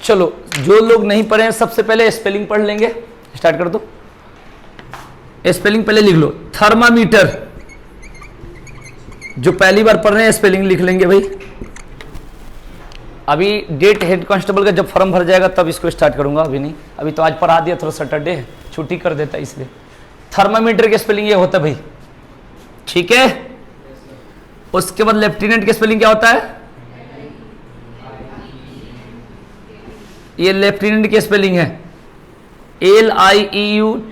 चलो जो लोग नहीं पढ़े हैं सबसे पहले स्पेलिंग पढ़ लेंगे। स्टार्ट कर दो। स्पेलिंग पहले लिख लो। थर्मामीटर, जो पहली बार पढ़ रहे हैं स्पेलिंग लिख लेंगे भाई। अभी डेट हेड कांस्टेबल का जब फॉर्म भर जाएगा तब इसको स्टार्ट करूंगा, अभी नहीं। अभी तो आज पढ़ा दिया, थोड़ा सैटरडे है, छुट्टी कर देता इसलिए। थर्मामीटर के स्पेलिंग ये होता है भाई, ठीक है। उसके बाद लेफ्टिनेंट के स्पेलिंग क्या होता है? ये लेफ्टिनेंट की स्पेलिंग है LIEUTENANT।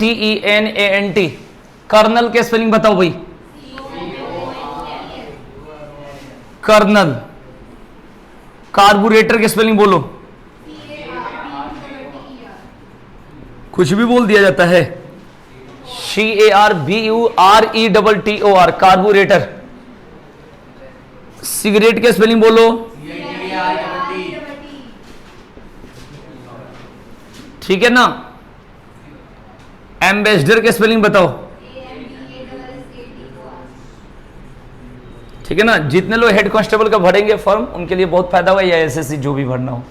कर्नल के स्पेलिंग बताओ भाई। कर्नल। कार्बोरेटर के स्पेलिंग बोलो। कुछ भी बोल दिया जाता है। CARBURETTOR, carburettor. सिगरेट के स्पेलिंग बोलो। ठीक है ना। एम्बेसडर के स्पेलिंग बताओ। ठीक है ना। जितने लोग हेड कांस्टेबल का भरेंगे फॉर्म उनके लिए बहुत फायदा हुआ, या SSC जो भी भरना हो।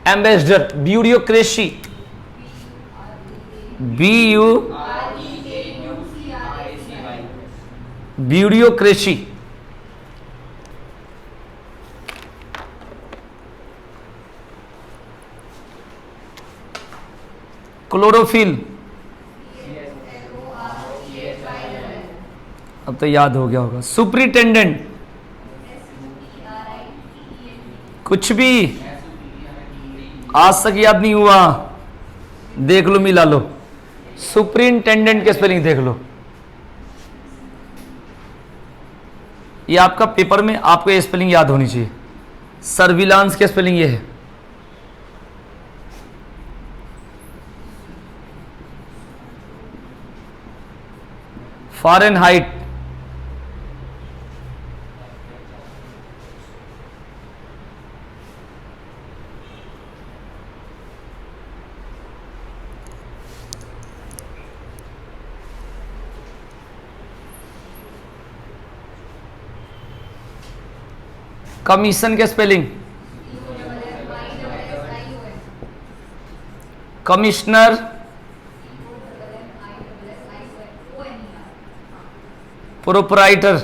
एम्बेसडर। Bureaucracy, bureaucracy. क्लोरोफिल, अब तो याद हो गया होगा। सुपरिटेंडेंट, कुछ भी आज तक याद नहीं हुआ, देख लो, मिला लो। सुपरिटेंडेंट के स्पेलिंग देख लो। ये आपका पेपर में आपको ये स्पेलिंग याद होनी चाहिए। सर्विलांस के स्पेलिंग ये है। फ़ारेनहाइट, कमीशन के स्पेलिंग। कमिश्नर, प्रोपराइटर,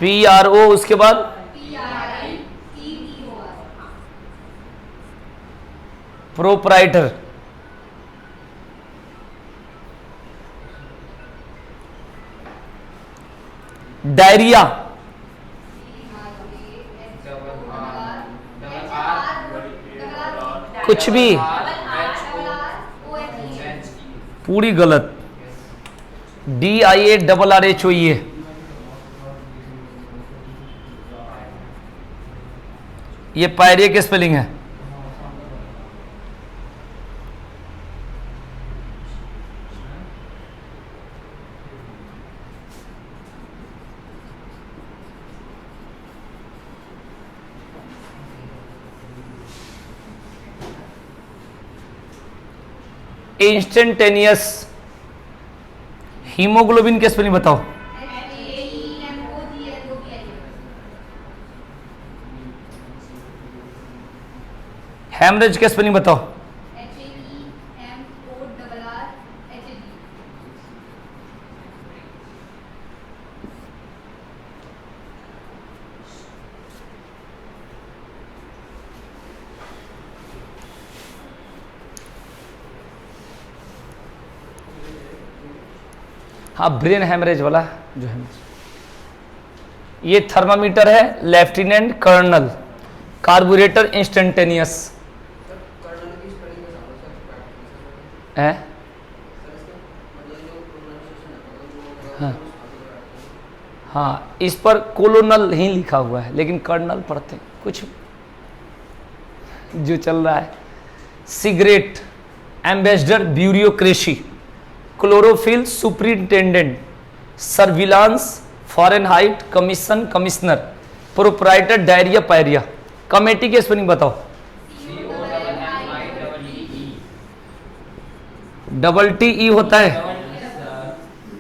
PRO, उसके बाद प्रोपराइटर। डायरिया, कुछ भी, पूरी गलत। DIARRHOE। ये पायरिया के स्पेलिंग है। इंस्टेंटेनियस। हीमोग्लोबिन के स्पेलिंग बताओ। हेमरेज के स्पेलिंग बताओ। हाँ, ब्रेन हेमरेज वाला जो है। ये थर्मामीटर है, लेफ्टिनेंट कर्नल। कार्बोरेटर इंस्टेंटेनियस है। हाँ हाँ, इस पर कोलोनल ही लिखा हुआ है, लेकिन कर्नल पढ़ते हैं, कुछ जो चल रहा है। Cigarette, ambassador, bureaucracy. Chlorophyll, superintendent. Surveillance, Fahrenheit, commission, commissioner. Proprietor, diarrhoea, pyorrhoea. Committee के स्पेलिंग बताओ। TTE होता है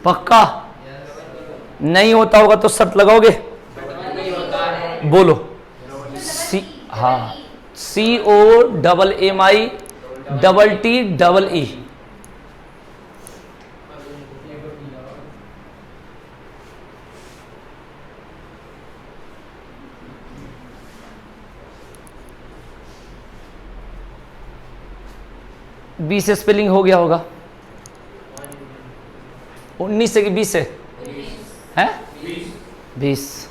पक्का? नहीं होता होगा तो शर्त लगाओगे? बोलो। हाँ, COMMI TTEE। बी से स्पेलिंग हो गया होगा, 19 से कि 20 से है, 20।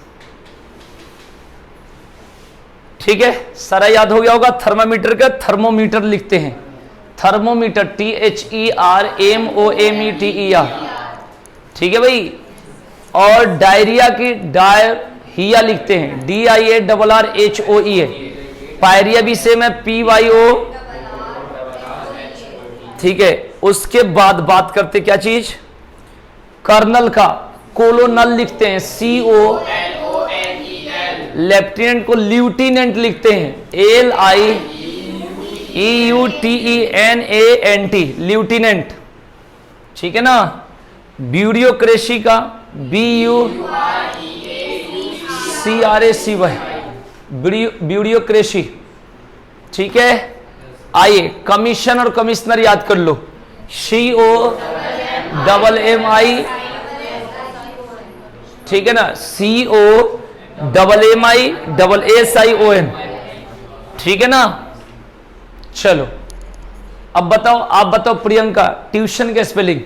ठीक है, सारा याद हो गया होगा। थर्मामीटर का थर्मोमीटर लिखते हैं, थर्मोमीटर THERMOMETER। ठीक है भाई। और डायरिया की डायरिया लिखते हैं DIARRHOE। पायरिया भी सेम है, PYO। ठीक है, उसके बाद बात करते क्या चीज, कर्नल का कोलोनल लिखते हैं COLONEL। लेफ्टिनेंट को ल्यूटिनेंट लिखते हैं LIEUTENANT, ल्यूटिनेंट। ठीक है ना। ब्यूरोक्रेसी का BUREACY, ब्यूरोक्रेसी। ठीक है। आइए कमीशन और कमिश्नर याद कर लो, COMMI। ठीक है ना, COMMISSION। ठीक है ना। चलो अब बताओ, आप बताओ प्रियंका, ट्यूशन के स्पेलिंग।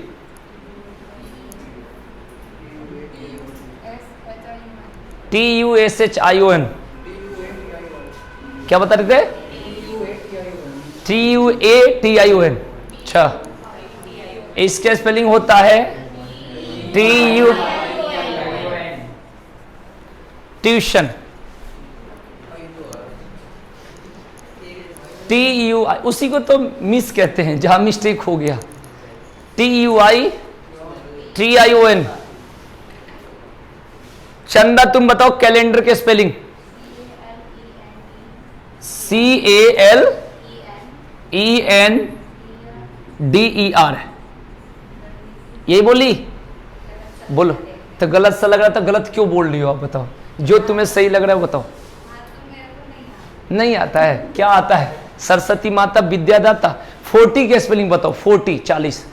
TUSHION। क्या बता रहे थे? TUATION। अच्छा, इसके स्पेलिंग होता है TU, ट्यूशन। TUI, उसी को तो मिस कहते हैं जहां मिस्टेक हो गया। TUITION। चंदा तुम बताओ कैलेंडर के स्पेलिंग। CALENDER। यही बोली? बोलो तो गलत सा लग रहा था, गलत क्यों बोल रही हो आप बताओ, जो तुम्हें सही लग रहा है बताओ। नहीं आता है? क्या आता है? सरस्वती माता विद्यादाता। 40 के स्पेलिंग बताओ, 40 40।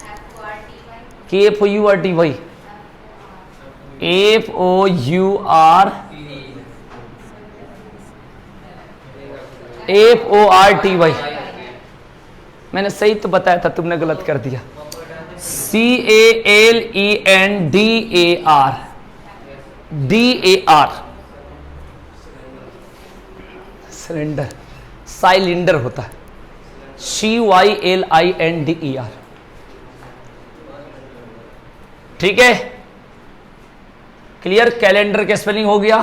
KFOURT भाई, FORT भाई। मैंने सही तो बताया था, तुमने गलत कर दिया। CALENDAR। सिलेंडर, साइलेंडर होता है, CYLINDER। ठीक है, क्लियर। कैलेंडर के स्पेलिंग हो गया,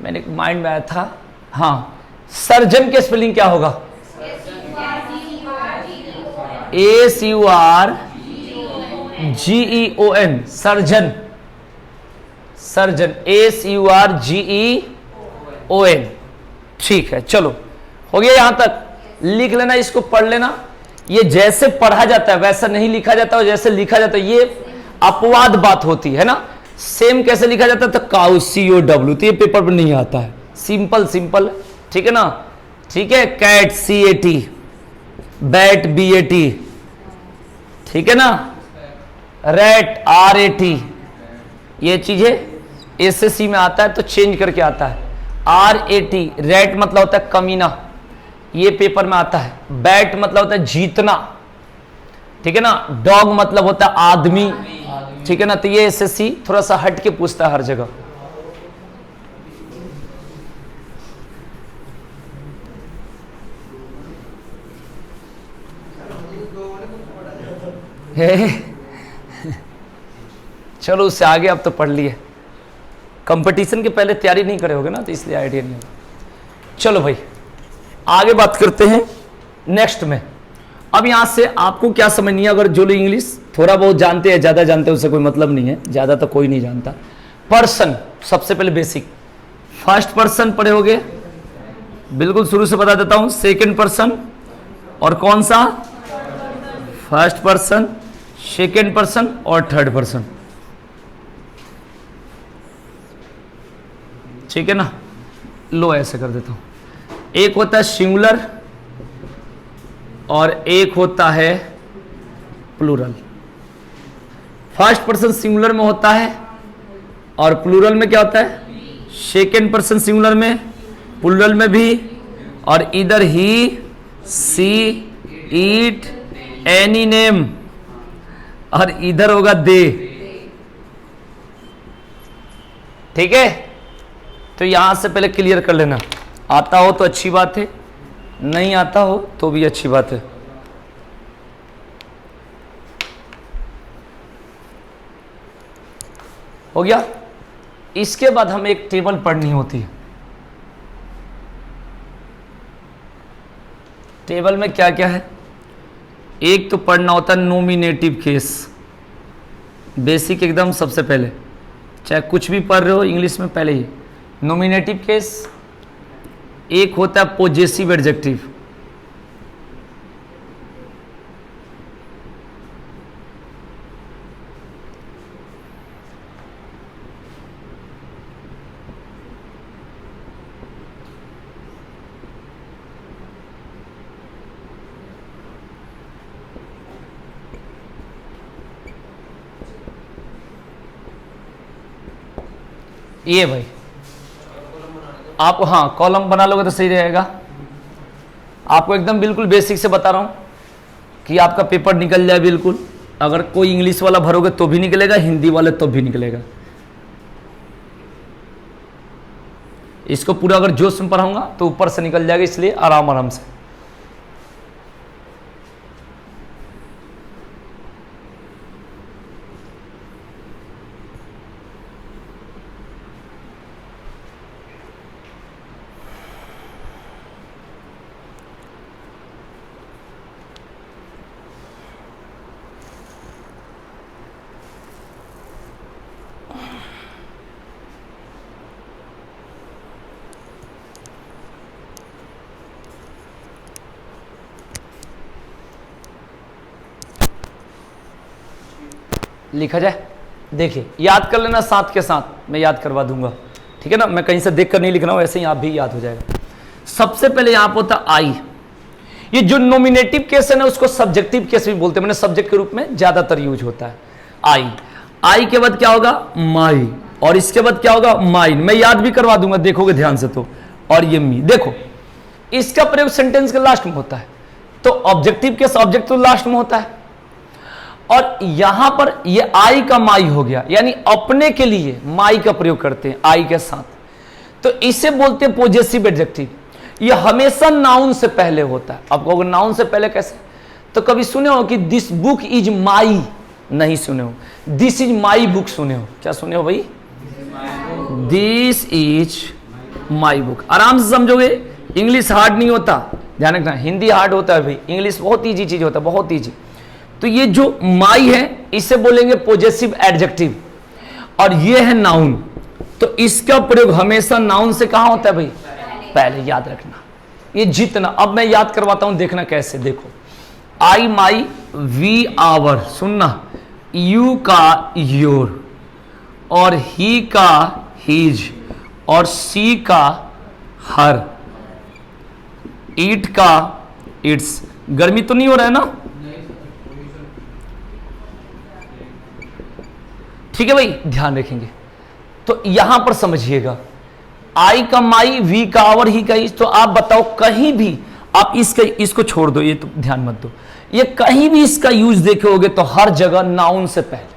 मैंने माइंड में आया था। हाँ, सर्जन के स्पेलिंग क्या होगा? SURGEON, surgeon. Surgeon SURGEON। ठीक है, चलो हो गया यहां तक। लिख लेना, इसको पढ़ लेना। ये जैसे पढ़ा जाता है वैसा नहीं लिखा जाता, और जैसे लिखा जाता है ये अपवाद बात होती है ना। सेम कैसे लिखा जाता है, तो काउ COW, तो ये पेपर पर नहीं आता है। सिंपल सिंपल, ठीक है ना। ठीक है, कैट CAT, बैट BAT, ठीक है ना। Rat RAT। ये चीजें SSC में आता है तो चेंज करके आता है। RAT, रैट मतलब होता है कमीना, ये पेपर में आता है। बैट मतलब होता है जीतना, ठीक है ना। डॉग मतलब होता है आदमी, ठीक है ना। तो ये SSC थोड़ा सा हट के पूछता है हर जगह। चलो उससे आगे अब तो पढ़ लिए। कंपटीशन के पहले तैयारी नहीं करे होगे ना, तो इसलिए आइडिया नहीं होगा। चलो भाई आगे बात करते हैं नेक्स्ट में। अब यहां से आपको क्या समझनी है, अगर जो लोग इंग्लिश थोड़ा बहुत जानते हैं, ज्यादा जानते हैं, उससे कोई मतलब नहीं है, ज्यादा तो कोई नहीं जानता। पर्सन, सबसे पहले बेसिक। फर्स्ट पर्सन पढ़े होगे, बिल्कुल शुरू से बता देता हूं। सेकंड पर्सन, और कौन सा? फर्स्ट पर्सन, सेकंड पर्सन और थर्ड पर्सन, ठीक है ना। लो ऐसे कर देता हूं। एक होता है सिंगुलर और एक होता है प्लूरल। फर्स्ट पर्सन सिंगुलर में होता है और प्लूरल में क्या होता है? सेकेंड पर्सन सिंगुलर में, प्लूरल में भी, और इधर ही, सी, ईट, एनी नेम, और इधर होगा दे। ठीक है, तो यहां से पहले क्लियर कर लेना। आता हो तो अच्छी बात है, नहीं आता हो तो भी अच्छी बात है। हो गया। इसके बाद हमें एक टेबल पढ़नी होती है। टेबल में क्या क्या है? एक तो पढ़ना होता है नोमिनेटिव केस, बेसिक एकदम सबसे पहले, चाहे कुछ भी पढ़ रहे हो इंग्लिश में पहले ही। नोमिनेटिव केस, एक होता है पोजेसिव एडजेक्टिव। ये भाई आप, हाँ कॉलम बना लोगे तो सही रहेगा। आपको एकदम बिल्कुल बेसिक से बता रहा हूं कि आपका पेपर निकल जाए बिल्कुल। अगर कोई इंग्लिश वाला भरोगे तो भी निकलेगा, हिंदी वाले तो भी निकलेगा। इसको पूरा अगर जोश में पढ़ाऊंगा तो ऊपर से निकल जाएगा, इसलिए आराम आराम से। लिखा जाए, देखिए याद कर लेना, साथ के साथ मैं याद करवा दूंगा, ठीक है ना। मैं कहीं से देख कर नहीं लिख रहा हूं, ऐसे ही आप भी याद हो जाएगा। सबसे पहले यहां पर होता आई। ये जो नॉमिनेटिव केस है ना, उसको सब्जेक्टिव केस भी बोलते हैं, मैंने सब्जेक्ट के रूप में ज्यादातर यूज होता है। आई, आई के बाद क्या होगा? माई, और इसके बाद क्या होगा? माइन। मैं याद भी करवा दूंगा, देखोगे ध्यान से तो। और ये मी, देखो इसका प्रयोग सेंटेंस के लास्ट में होता है, तो ऑब्जेक्टिव केस ऑब्जेक्ट तो लास्ट में होता है। और यहां पर ये आई का माई हो गया, यानी अपने के लिए माई का प्रयोग करते हैं आई के साथ, तो इसे बोलते हैं पॉजेसिव एडजेक्टिव। ये हमेशा नाउन से पहले होता है। आप कहोगे नाउन से पहले कैसे? तो कभी सुने हो कि दिस बुक इज माई? नहीं सुने हो। दिस इज माई बुक सुने हो? क्या सुने हो भाई? This is my book. आराम से समझोगे, इंग्लिश हार्ड नहीं होता, ध्यान रखना। हिंदी हार्ड होता है भाई, इंग्लिश बहुत ईजी चीज होता है, बहुत ईजी। तो ये जो माई है इसे बोलेंगे पॉजेसिव एडजेक्टिव, और ये है नाउन, तो इसका प्रयोग हमेशा नाउन से कहां होता है भाई? पहले। याद रखना ये जितना। अब मैं याद करवाता हूं, देखना कैसे। देखो, आई माई, वी आवर, सुनना, यू का योर, और ही का हीज, और सी का हर, ईट का इट्स। गर्मी तो नहीं हो रहा है ना? ठीक है भाई, ध्यान रखेंगे। तो यहां पर समझिएगा, आई का माई, वी का आवर, ही का इस। तो आप बताओ, कहीं भी आप इसको छोड़ दो, ये तो ध्यान मत दो। ये कहीं भी इसका यूज देखोगे तो हर जगह नाउन से पहले,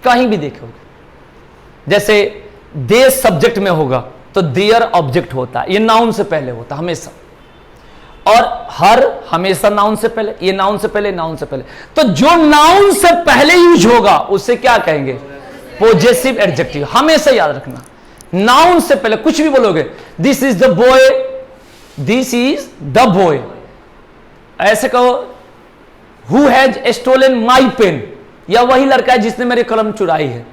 कहीं भी देखोगे। जैसे दे सब्जेक्ट में होगा तो देयर ऑब्जेक्ट होता है, ये नाउन से पहले होता है हमेशा। और हर हमेशा नाउन से पहले, ये नाउन से पहले, नाउन से पहले। तो जो नाउन से पहले यूज होगा उसे क्या कहेंगे? Possessive adjective. हमेशा याद रखना, नाउन से पहले कुछ भी बोलोगे, this is the boy, this is the boy. ऐसे कहो, who has stolen my pen, या वही लड़का है जिसने मेरे कलम चुराई है।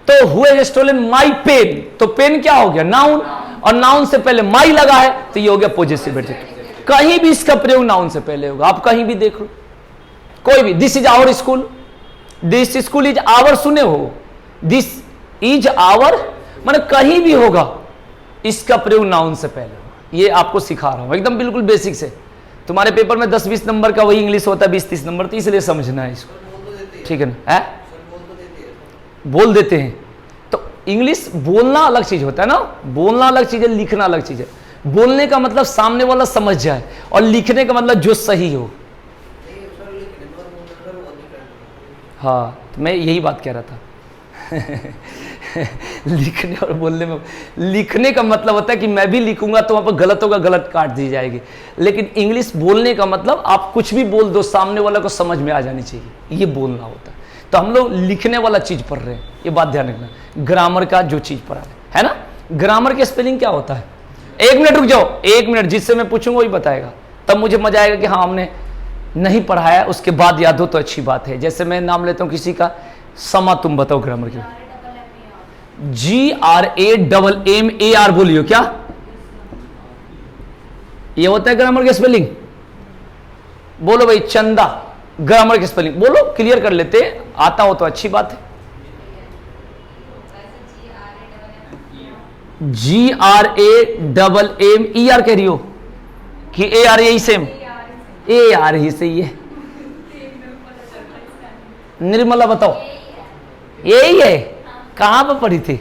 तो who has stolen my pen, तो पेन क्या हो गया? नाउन, और नाउन से पहले माई लगा है तो ये हो गया पॉजेसिव एडजेक्टिव। कहीं भी इसका प्रयोग नाउन से पहले होगा, आप कहीं भी देख लो, कोई भी। This is our school, this school is our, सुने हो? दिस इज आवर, माने कहीं भी होगा इसका प्रयोग नाउन से पहले होगा। ये आपको सिखा रहा हूं एकदम बिल्कुल बेसिक से। तुम्हारे पेपर में 10-20 नंबर का वही इंग्लिश होता है, 20-30 नंबर, तो इसलिए समझना है इसको, ठीक है ना? है बोल देते हैं तो इंग्लिश बोलना अलग चीज होता है ना, बोलना अलग चीज है, लिखना अलग चीज है। बोलने का मतलब सामने वाला समझ जाए और लिखने का मतलब जो सही हो। हाँ, तो मैं यही बात कह रहा था लिखने और बोलने में, लिखने का मतलब होता है कि मैं भी लिखूंगा तो वहां पर गलत होगा, गलत काट दी जाएगी। लेकिन इंग्लिश बोलने का मतलब आप कुछ भी बोल दो, सामने वाला को समझ में आ जानी चाहिए, ये बोलना होता है। तो हम लोग लिखने वाला चीज पढ़ रहे हैं, ये बात ध्यान रखना। ग्रामर का जो चीज पढ़ा है ना, ग्रामर के स्पेलिंग क्या होता है? 1 मिनट रुक जाओ, 1 मिनट, जिससे मैं पूछूंगा वही बताएगा, तब मुझे मजा आएगा कि हाँ हमने नहीं पढ़ाया, उसके बाद याद हो तो अच्छी बात है। जैसे मैं नाम लेता हूं किसी का, समा, तुम बताओ ग्रामर की। GRAMMAR बोलियो, क्या ये होता है ग्रामर के स्पेलिंग? बोलो भाई। चंदा, ग्रामर के स्पेलिंग बोलो, क्लियर कर लेते, आता हो तो अच्छी बात है। GRAMMER कह रही हो कि AR यही सेम? AR ही सही है। निर्मला बताओ, यही है? कहां पर पढ़ी थी?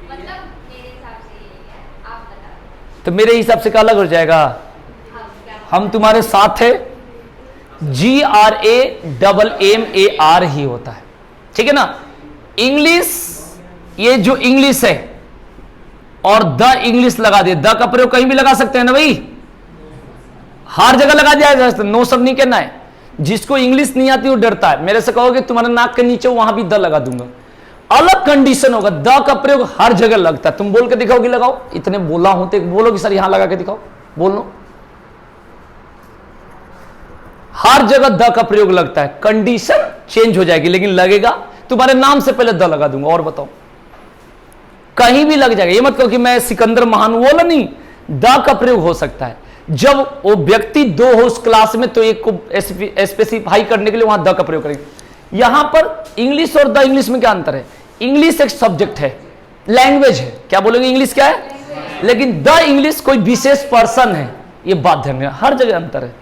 मतलब मेरे हिसाब से यही है, आप बताओ। तो मेरे हिसाब से क्या अलग हो जाएगा? हम तुम्हारे साथ है, GRAMMAR ही होता है, ठीक है ना? इंग्लिश, ये जो इंग्लिश है और द इंग्लिश लगा दे, द का प्रयोग कहीं भी लगा सकते हैं ना भाई, हर जगह लगा दिया जा सकता है, नो सब नहीं कहना है। जिसको इंग्लिश नहीं आती वो डरता है, मेरे से कहोगे तुम्हारे नाक के नीचे वहां भी द लगा दूंगा, अलग कंडीशन होगा। द का प्रयोग हर जगह लगता है। तुम बोल के दिखाओगे, लगाओ, इतने बोला हूं तो बोलो कि सर यहां लगा के दिखाओ, बोल लो। हर जगह द का प्रयोग लगता है, कंडीशन चेंज हो जाएगी लेकिन लगेगा। तुम्हारे नाम से पहले द लगा दूंगा। और बताओ, कहीं भी लग जाएगा। ये मत कहो कि मैं सिकंदर महान, वो नहीं, द का प्रयोग हो सकता है। जब वो व्यक्ति 2 हो उस क्लास में तो एक को स्पेसिफाई करने के लिए वहां द का प्रयोग करेंगे। यहां पर इंग्लिश और द इंग्लिश में क्या अंतर है? इंग्लिश एक सब्जेक्ट है, लैंग्वेज है, क्या बोलेंगे? इंग्लिश क्या है? लेकिन द इंग्लिश कोई विशेष पर्सन है, ये बात ध्यान में, हर जगह अंतर है।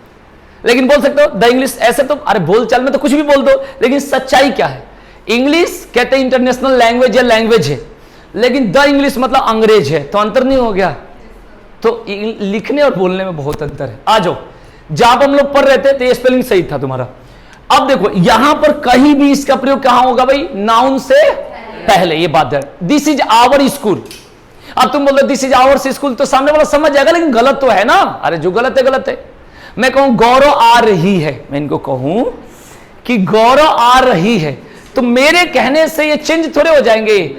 लेकिन बोल सकते हो द इंग्लिश, ऐसे तो अरे बोलचाल में तो कुछ भी बोल दो, लेकिन सच्चाई क्या है? इंग्लिश कहते हैं इंटरनेशनल लैंग्वेज या लैंग्वेज है, लेकिन द इंग्लिश मतलब अंग्रेज है, तो अंतर नहीं हो गया? तो लिखने और बोलने में बहुत अंतर है। आ जाओ, जहां हम लोग पढ़ रहे थे तो ये स्पेलिंग सही था तुम्हारा। अब देखो यहां पर कहीं भी इसका प्रयोग कहां होगा भाई? नाउन से पहले, ये बात है। This is our school. अब तुम बोल रहे दिस इज आवर स्कूल, तो सामने वाला समझ जाएगा, लेकिन गलत तो है ना। अरे जो गलत है गलत है। मैं कहूं गौरव आ रही है, मैं इनको कहूं कि गौरव आ रही है, तो मेरे कहने से ये चेंज थोड़े हो जाएंगे,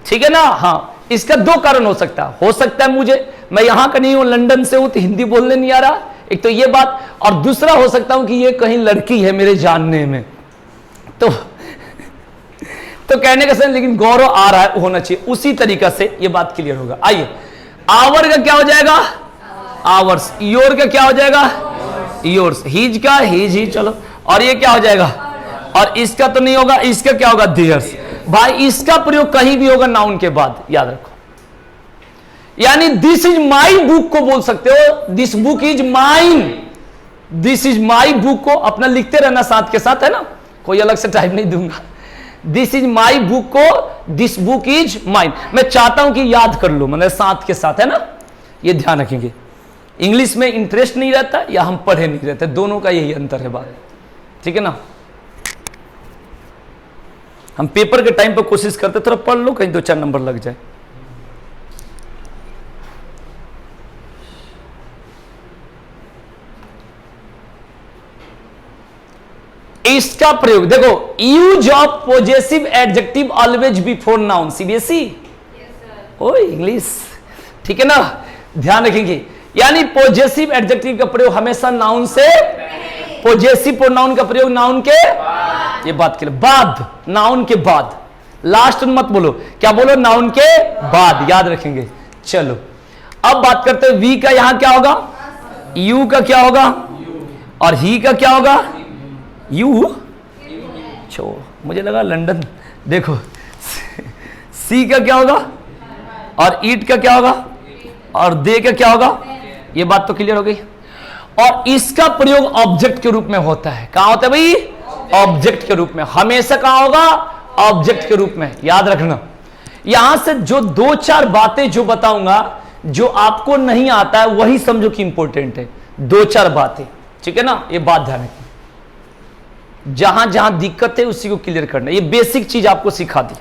ठीक है ना? हाँ, इसका 2 कारण हो सकता है मुझे, मैं यहां का नहीं हूं, लंदन से हूं, तो हिंदी बोलने नहीं आ रहा, एक तो ये बात, और दूसरा हो सकता हूं कि ये कहीं लड़की है मेरे जानने में, तो कहने का सही, लेकिन गौरव आ रहा है होना चाहिए। उसी तरीका से ये बात क्लियर होगा। आइए, आवर का क्या हो जाएगा? आवर्स। योर का क्या हो जाएगा? योर्स। हीज का हीज ही, चलो। और ये क्या हो जाएगा? और इसका तो नहीं होगा, इसका क्या होगा? देयर्स। भाई इसका प्रयोग कहीं भी होगा नाउन के बाद, याद रखो। यानी दिस इज माई बुक को बोल सकते हो, this book is mine, this is my book को अपना लिखते रहना साथ के साथ, है ना, कोई अलग से टाइप नहीं दूंगा। दिस इज माई बुक को दिस बुक इज माइन, मैं चाहता हूं कि याद कर लो, मतलब साथ के साथ, है ना, ये ध्यान रखेंगे। इंग्लिश में इंटरेस्ट नहीं रहता या हम पढ़े नहीं रहते, दोनों का यही अंतर है बात, ठीक है ना। हम पेपर के टाइम पर कोशिश करते थोड़ा पढ़ लो, कहीं 2-4 नंबर लग जाए। इसका प्रयोग देखो, use of possessive adjective always before noun. CBSE ओ इंग्लिश, ठीक है ना, ध्यान रखेंगे। यानी पॉजेसिव एडजेक्टिव का प्रयोग हमेशा नाउन से, पॉजेसिव प्रोनाउन का प्रयोग नाउन के, ये बात के लिए बाद, नाउन के बाद, लास्ट मत बोलो, क्या बोलो? नाउन के बाद, याद रखेंगे। चलो अब बात करते हैं वी का, यहां क्या होगा? यू का क्या होगा? और ही का क्या होगा? यू छो, मुझे लगा लंदन। देखो सी का क्या होगा? और ईट का क्या होगा? और दे का क्या होगा, ये बात तो क्लियर हो गई। और इसका प्रयोग ऑब्जेक्ट के रूप में होता है। कहां होता है भाई, ऑब्जेक्ट के रूप में, हमेशा कहां होगा, ऑब्जेक्ट के रूप में, याद रखना। यहां से जो 2-4 बातें जो बताऊंगा, जो आपको नहीं आता है वही समझो कि इंपॉर्टेंट है, 2-4 बातें, ठीक है ना, ये बात ध्यान रखना। जहां जहां दिक्कत है उसी को क्लियर करना, ये बेसिक चीज आपको सिखा दी।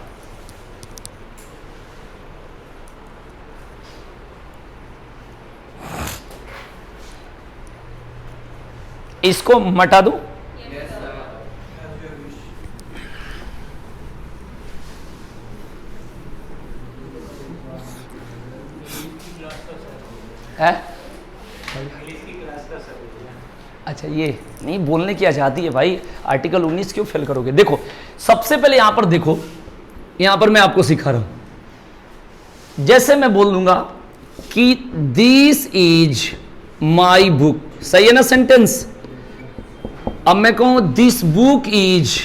इसको मटा दूं, है? अच्छा, ये नहीं बोलने की आजादी है भाई, आर्टिकल 19 क्यों फेल करोगे। देखो सबसे पहले यहां पर देखो, यहां पर मैं आपको सिखा रहा हूं। जैसे मैं बोल दूंगा कि दिस इज माई बुक, सही है ना सेंटेंस। अब मैं कहूं दिस बुक इज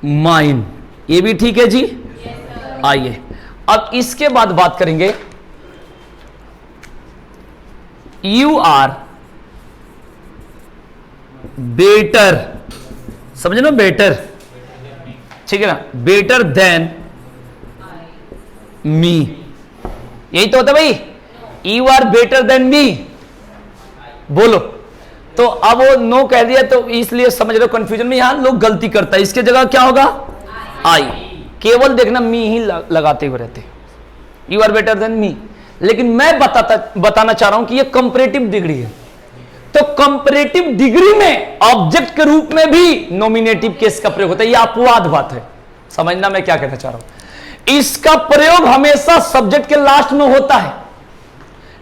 माइन, ये भी ठीक है जी। आइए अब इसके बाद बात करेंगे, यू आर बेटर, समझे ना, बेटर, ठीक है ना, बेटर देन मी, यही तो होता है भाई, you are better than me, बोलो। तो अब वो नो कह दिया तो इसलिए समझ रहे हो कंफ्यूजन में, यहां लोग गलती करता है, इसके जगह क्या होगा, आई। केवल देखना मी ही लगाते हुए रहते, you are better than me. लेकिन मैं बताना चाह रहा हूं कि ये कंपैरेटिव डिग्री है, तो कंपैरेटिव डिग्री में ऑब्जेक्ट के रूप में भी नॉमिनेटिव केस का प्रयोग होता है। ये अपवाद बात है, समझना मैं क्या कहना चाह रहा हूं। इसका प्रयोग हमेशा सब्जेक्ट के लास्ट में होता है,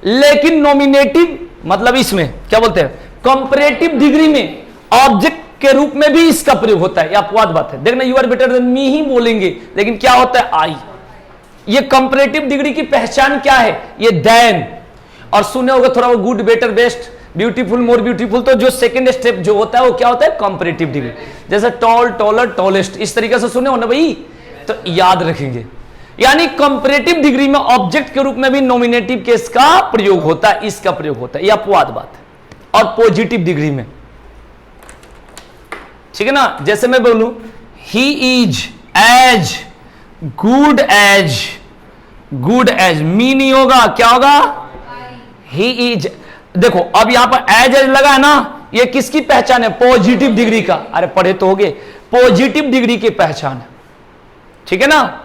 लेकिन नॉमिनेटिव मतलब इसमें क्या बोलते हैं, कंपैरेटिव डिग्री में ऑब्जेक्ट के रूप में भी इसका प्रयोग होता है। यह अपवाद बात है, देखना, you are better than me ही बोलेंगे, लेकिन क्या होता है, आई। ये कंपैरेटिव डिग्री की पहचान क्या है, ये देन, और सुने होगा थोड़ा वो good, better, best, beautiful, more beautiful, तो जो सेकंड स्टेप जो होता है वो क्या होता है, कंपैरेटिव डिग्री। जैसे टॉल, टॉलर, टॉलेस्ट, इस तरीके से सुने हो ना भाई, तो याद रखेंगे। यानी कंपैरेटिव डिग्री में ऑब्जेक्ट के रूप में भी नॉमिनेटिव केस का प्रयोग होता है, इसका प्रयोग होता है, यह अपवाद बात है। और पॉजिटिव डिग्री में, ठीक है ना, जैसे मैं बोलूं he is as good as, good as, me नहीं होगा, क्या होगा, ही इज। देखो अब यहां पर एज एज लगा है ना, ये किसकी पहचान है, पॉजिटिव डिग्री का। अरे पढ़े तो होगे, पॉजिटिव डिग्री की पहचान है, ठीक है ना।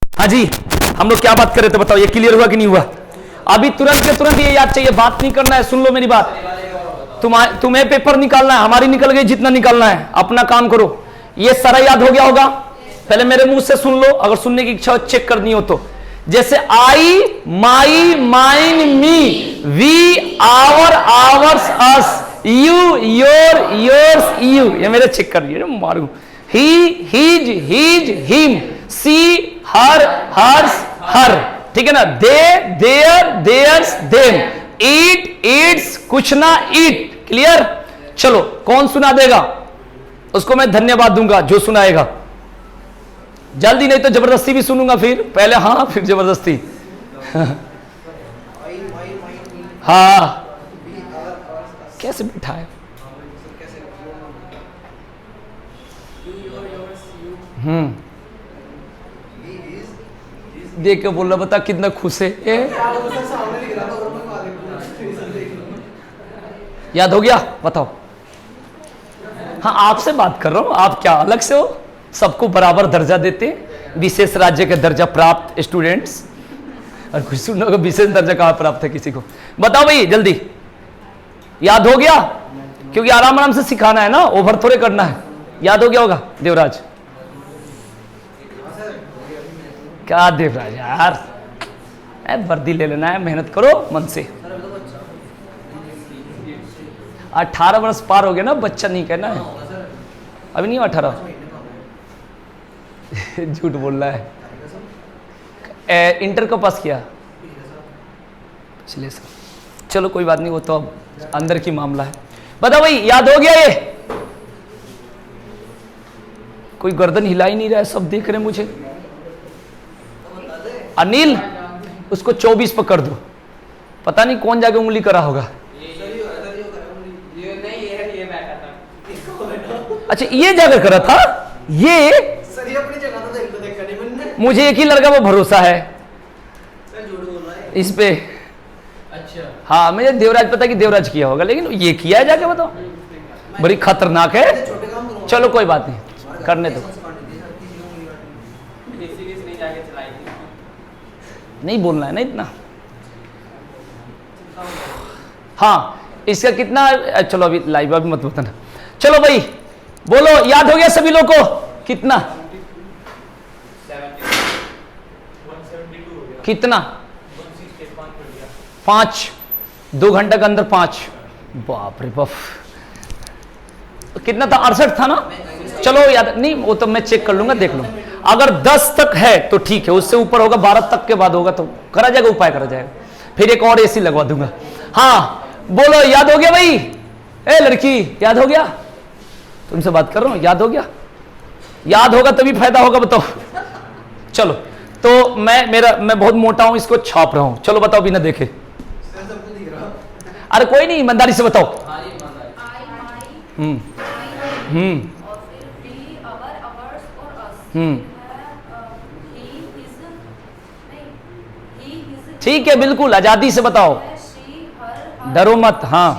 हाँ जी, हम लोग क्या बात कर रहे थे बताओ, ये क्लियर हुआ कि नहीं हुआ। अभी तुरंत के तुरंत ये याद चाहिए, बात नहीं करना है, सुन लो मेरी बात। तुम्हें पेपर निकालना है, हमारी निकल गई, जितना निकालना है अपना काम करो। ये सारा याद हो गया होगा, पहले मेरे मुंह से सुन लो, अगर सुनने की इच्छा हो चेक करनी हो तो। जैसे I, my, mine, me, we, our, ours, us, you, your, yours, you. ये मेरे चेक कर रही है, मारू। He, his, his, him, she, her, hers, her. ठीक है ना? They, their, theirs, them, it, its, कुछ ना ईट। क्लियर? चलो, कौन सुना देगा उसको मैं धन्यवाद दूंगा, जो सुनाएगा। जल्दी, नहीं तो जबरदस्ती भी सुनूंगा फिर। पहले हाँ, फिर जबरदस्ती। हाँ, कैसे बिठा है? देख के बोल रहा, बता कितना खुश है। याद हो गया? बताओ। हाँ, आपसे बात कर रहा हूं, आप क्या अलग से हो? सबको बराबर दर्जा देते, विशेष राज्य का दर्जा प्राप्त स्टूडेंट्स। और कुछ सुनोगे, विशेष दर्जा कहाँ प्राप्त है किसी को? बताओ भाई जल्दी। याद हो गया? क्योंकि आराम आराम से सिखाना है ना, ओवर थोड़े करना है। याद हो गया होगा देवराज? क्या देवराज यार, वर्दी ले लेना है, मेहनत करो मन से। 18 वर्ष पार हो गया ना, बच्चा नहीं कहना है। अभी नहीं 18? झूठ बोल रहा है। इंटर का पास किया पिछले साल। चलो कोई बात नहीं, वो तो अब अंदर की मामला है। बताओ भाई, याद हो गया ये? कोई गर्दन हिला ही नहीं रहा है, सब देख रहे हैं मुझे। अनिल, उसको 24 पर कर दो। पता नहीं कौन जाके उंगली करा होगा। अच्छा, ये जाकर करा था ये? मुझे एक ही लड़का पर भरोसा है इस पे। अच्छा, हाँ, मुझे देवराज पता कि देवराज किया होगा, लेकिन ये किया है जाके, बताओ। बड़ी खतरनाक है। चलो कोई बात नहीं, करने दो। नहीं बोलना है ना इतना। हाँ, इसका कितना? चलो अभी लाइव भी मत बताना। चलो भाई बोलो, याद हो गया सभी लोग को? कितना? कितना? 5। 2 घंटे के अंदर 5। बाप रे बाप, कितना था? 68 था ना? चलो याद नहीं, वो तो मैं चेक कर लूंगा, देख लो। अगर 10 तक है तो ठीक है, उससे ऊपर होगा, 12 तक के बाद होगा तो करा जाएगा, उपाय करा जाएगा। फिर एक और एसी लगवा दूंगा। हाँ बोलो, याद हो गया भाई? ए लड़की, याद हो गया? तुमसे बात कर रहा हूं, याद हो गया? याद होगा तभी फायदा होगा, बताओ। चलो, तो मैं बहुत मोटा हूं, इसको छाप रहा हूं। चलो बताओ बिना देखे। अरे कोई नहीं, ईमानदारी से बताओ। ठीक है, बिल्कुल आजादी से बताओ, डरो मत। हाँ,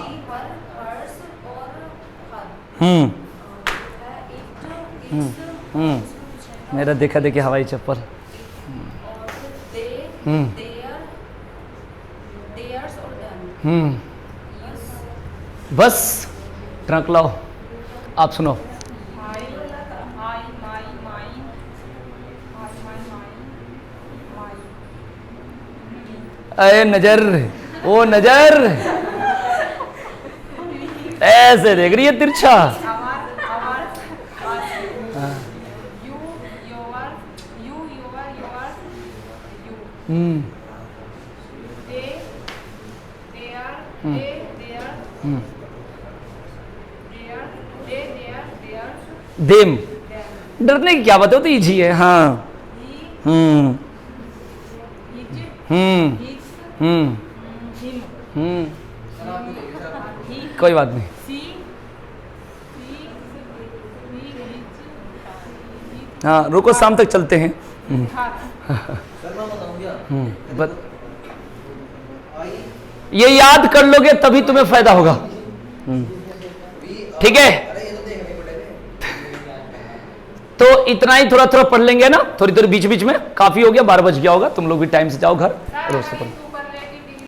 मेरा देखा देखी हवाई चप्पल। बस ट्रंक लाओ। आप सुनो। अरे नजर, ओ नजर ऐसे देख रही है तिरछा। देम, डरने की क्या बात है, तो इजी है। हाँ, कोई बात नहीं। हाँ रुको, शाम तक चलते हैं। ये याद कर लोगे तभी तुम्हें फायदा होगा। ठीक है, तो इतना ही, थोड़ा थोड़ा पढ़ लेंगे ना, थोड़ी थोड़ी बीच बीच में। काफी हो गया, 12 बज गया होगा। तुम लोग भी टाइम से जाओ घर, रोज से पढ़ो।